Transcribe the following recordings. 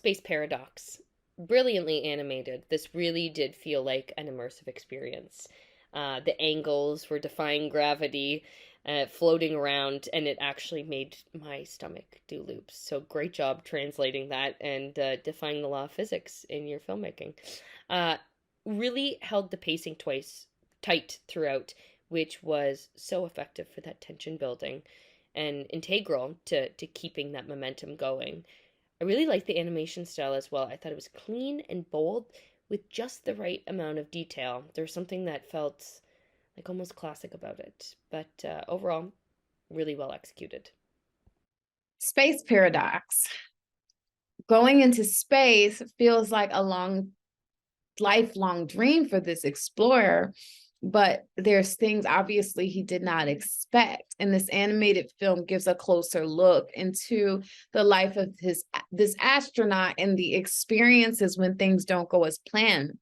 Space Paradox. Brilliantly animated. This really did feel like an immersive experience. The angles were defying gravity, floating around, and it actually made my stomach do loops. So great job translating that and defying the law of physics in your filmmaking. Uh, really held the pacing twice tight throughout, which was so effective for that tension building and integral to keeping that momentum going. I really liked the animation style as well. I thought it was clean and bold with just the right amount of detail. There was something that felt like almost classic about it, but overall, really well executed. Space paradox. Going into space feels like a lifelong dream for this explorer, but there's things obviously he did not expect. And this animated film gives a closer look into the life of this astronaut and the experiences when things don't go as planned.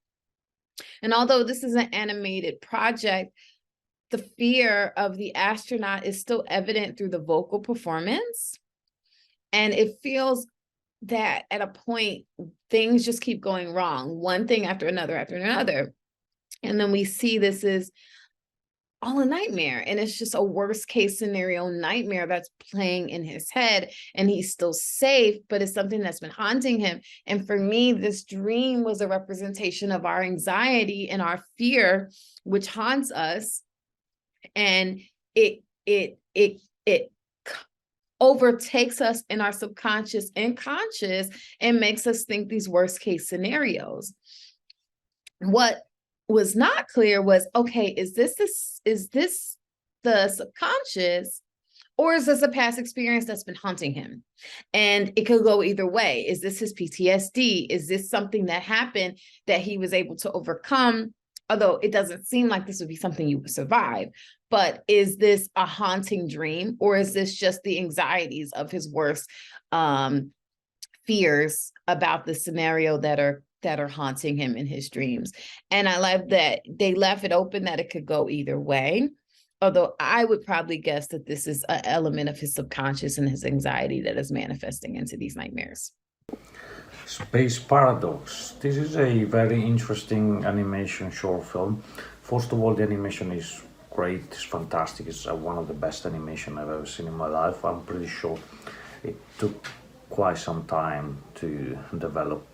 And although this is an animated project, the fear of the astronaut is still evident through the vocal performance. And it feels that at a point, things just keep going wrong, one thing after another after another. And then we see this is all a nightmare. And it's just a worst case scenario nightmare that's playing in his head. And he's still safe, but it's something that's been haunting him. And for me, this dream was a representation of our anxiety and our fear, which haunts us. And it overtakes us in our subconscious and conscious and makes us think these worst case scenarios. What was not clear was, okay, is this the subconscious, or is this a past experience that's been haunting him? And it could go either way. Is this his PTSD? Is this something that happened that he was able to overcome? Although it doesn't seem like this would be something you would survive, but is this a haunting dream, or is this just the anxieties of his worst fears about the scenario that are haunting him in his dreams? And I love that they left it open that it could go either way. Although I would probably guess that this is an element of his subconscious and his anxiety that is manifesting into these nightmares. Space Paradox. This is a very interesting animation short film. First of all, the animation is great, it's fantastic, it's one of the best animation I've ever seen in my life. I'm pretty sure it took quite some time to develop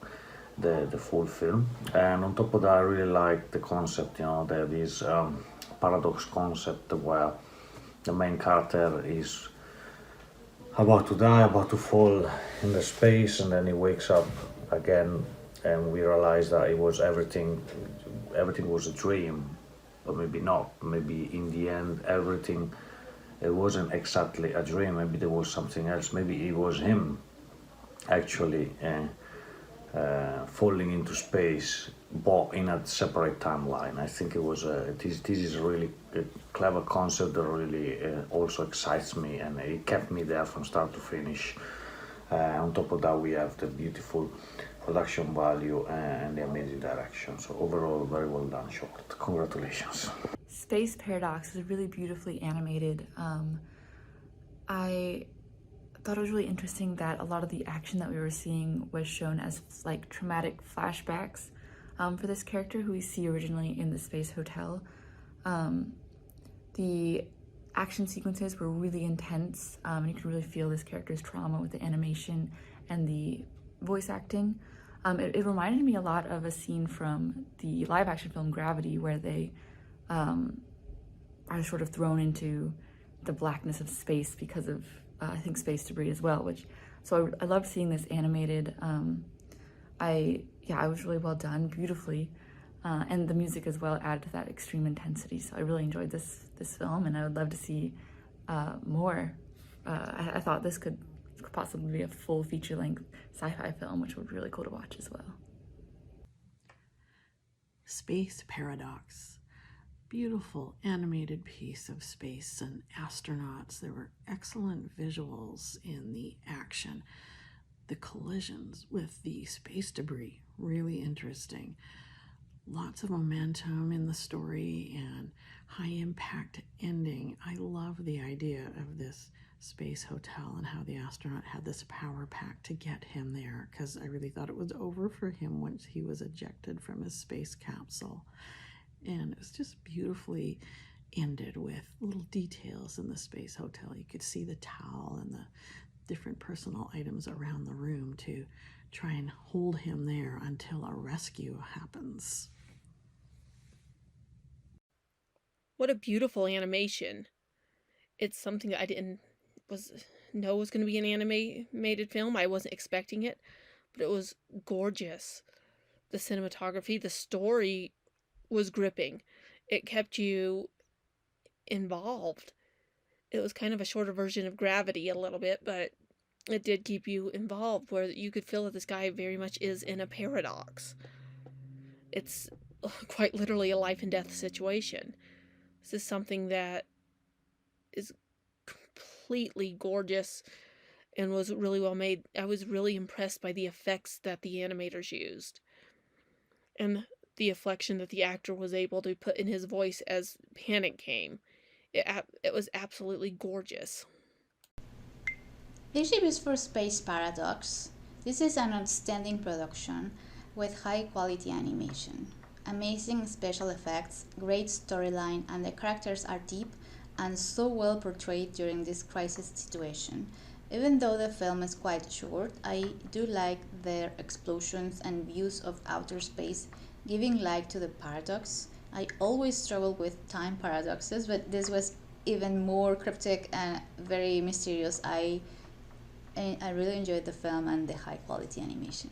the full film. And on top of that, I really like the concept, there is paradox concept where the main character is about to die, about to fall in the space, and then he wakes up again, and we realize that it was everything was a dream, but maybe not. Maybe in the end, it wasn't exactly a dream. Maybe there was something else. Maybe it was him actually falling into space, but in a separate timeline. I think it was this is a really clever concept that really also excites me, and it kept me there from start to finish. On top of that, we have the beautiful production value and the amazing direction. So overall, very well done short. Congratulations. Space Paradox is really beautifully animated. I thought it was really interesting that a lot of the action that we were seeing was shown as like traumatic flashbacks for this character who we see originally in the space hotel. The action sequences were really intense, and you could really feel this character's trauma with the animation and the voice acting. It reminded me a lot of a scene from the live action film Gravity, where they are sort of thrown into the blackness of space because of I think space debris as well, so I loved seeing this animated. It was really well done, beautifully, and the music as well added to that extreme intensity. So I really enjoyed this film, and I would love to see more. I thought this could possibly be a full feature-length sci-fi film, which would be really cool to watch as well. Space Paradox. Beautiful animated piece of space and astronauts. There were excellent visuals in the action. The collisions with the space debris, really interesting. Lots of momentum in the story and high impact ending. I love the idea of this space hotel and how the astronaut had this power pack to get him there, because I really thought it was over for him once he was ejected from his space capsule. And it was just beautifully ended with little details in the space hotel. You could see the towel and the different personal items around the room to try and hold him there until a rescue happens. What a beautiful animation. It's something that I didn't know was going to be an animated film. I wasn't expecting it, but it was gorgeous. The cinematography, the story was gripping. It kept you involved. It was kind of a shorter version of Gravity a little bit, but it did keep you involved, where you could feel that this guy very much is in a paradox. It's quite literally a life and death situation. This is something that is completely gorgeous and was really well made. I was really impressed by the effects that the animators used and the inflection that the actor was able to put in his voice as panic came. It was absolutely gorgeous. This is for Space Paradox. This is an outstanding production with high quality animation, amazing special effects, great storyline, and the characters are deep and so well portrayed during this crisis situation. Even though the film is quite short, I do like their explosions and views of outer space giving light to the paradox. I always struggle with time paradoxes, but this was even more cryptic and very mysterious. I really enjoyed the film and the high quality animation.